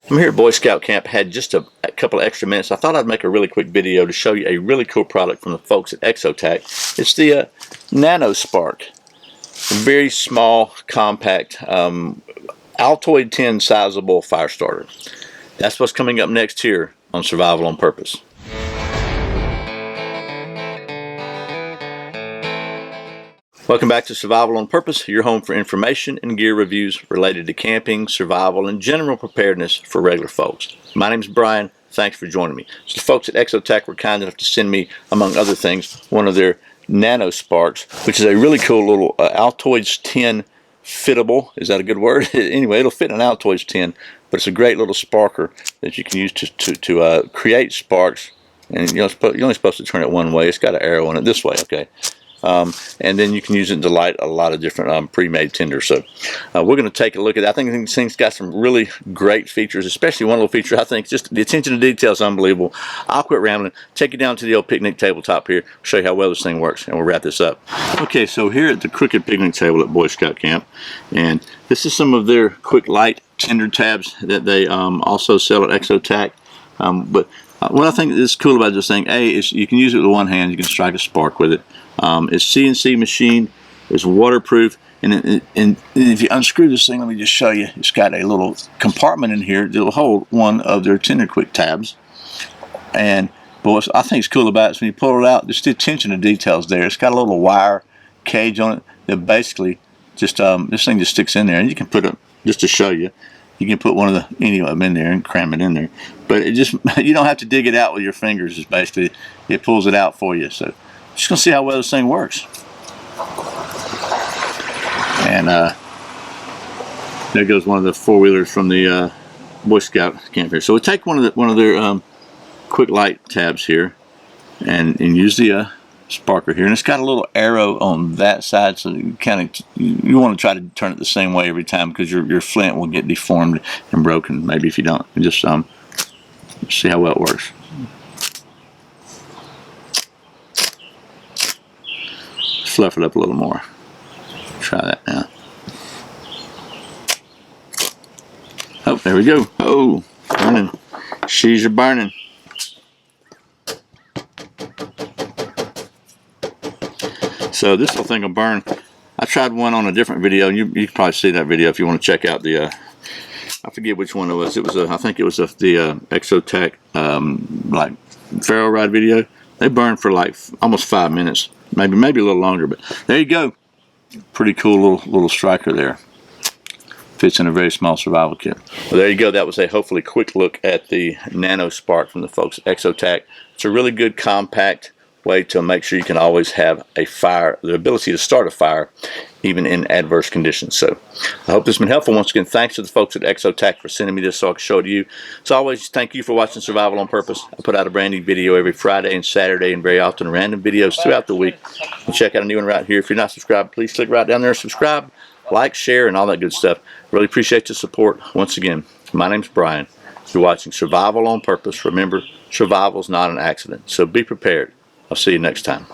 I'm here at Boy Scout Camp. Had just a couple of extra minutes. I thought I'd make a really quick video to show you a really cool product from the folks at Exotac. It's the NanoSpark. A very small, compact, Altoid tin sizable fire starter. That's what's coming up next here on Survival on Purpose. Welcome back to Survival on Purpose, your home for information and gear reviews related to camping, survival, and general preparedness for regular folks. My name is Brian. Thanks for joining me. So the folks at Exotac were kind enough to send me, among other things, one of their NanoSparks, which is a really cool little Altoids tin fittable. Is that a good word? Anyway, it'll fit in an Altoids tin, but it's a great little sparker that you can use to create sparks. And you're only supposed to turn it one way. It's got an arrow on it this way, okay? And then you can use it to light a lot of different pre-made tinder. So we're going to take a look at it. I think this thing's got some really great features, especially one little feature I think just the attention to detail is unbelievable. I'll quit rambling, take you down to the old picnic tabletop here, show you how well this thing works, and we'll wrap this up. Okay, so here at the Crooked Picnic Table at Boy Scout Camp, and this is some of their quick light tinder tabs that they also sell at Exotac. But what I think is cool about this thing, is you can use it with one hand, you can strike a spark with it. It's CNC machine, it's waterproof, and if you unscrew this thing, let me just show you, it's got a little compartment in here that will hold one of their tinder quick tabs. And but what I think is cool about it is when you pull it out, just the attention to details there. It's got a little wire cage on it that basically just this thing just sticks in there, and you can put it, just to show you, you can put any of them in there and cram it in there. But it just, you don't have to dig it out with your fingers. It's basically, it pulls it out for you. So just gonna see how well this thing works. And there goes one of the four-wheelers from the Boy Scout camp here. So we'll take one of their quick light tabs here and use the sparker here, and it's got a little arrow on that side, so you you want to try to turn it the same way every time, because your flint will get deformed and broken maybe if you don't. And just see how well it works. Fluff it up a little more. Try that now. Oh, there we go. Oh, burning. She's a burning. So this little thing will burn. I tried one on a different video, and you can probably see that video if you want to check out the I forget which one it was. It was I think it was the Exotac like ferro ride video. They burned for like almost 5 minutes, maybe a little longer. But there you go. Pretty cool little striker there. Fits in a very small survival kit. Well, there you go. That was a hopefully quick look at the NanoSpark from the folks at Exotac. It's a really good compact way to make sure you can always have a fire, the ability to start a fire even in adverse conditions. So I hope this has been helpful. Once again, thanks to the folks at Exotac for sending me this so I can show it to you. As always, thank you for watching Survival on Purpose. I put out a brand new video every Friday and Saturday, and very often random videos throughout the week. You check out a new one right here. If you're not subscribed, please click right down there and subscribe, like, share, and all that good stuff. Really appreciate your support. Once again, my name's Brian. You're watching Survival on Purpose. Remember, survival is not an accident, so be prepared. I'll see you next time.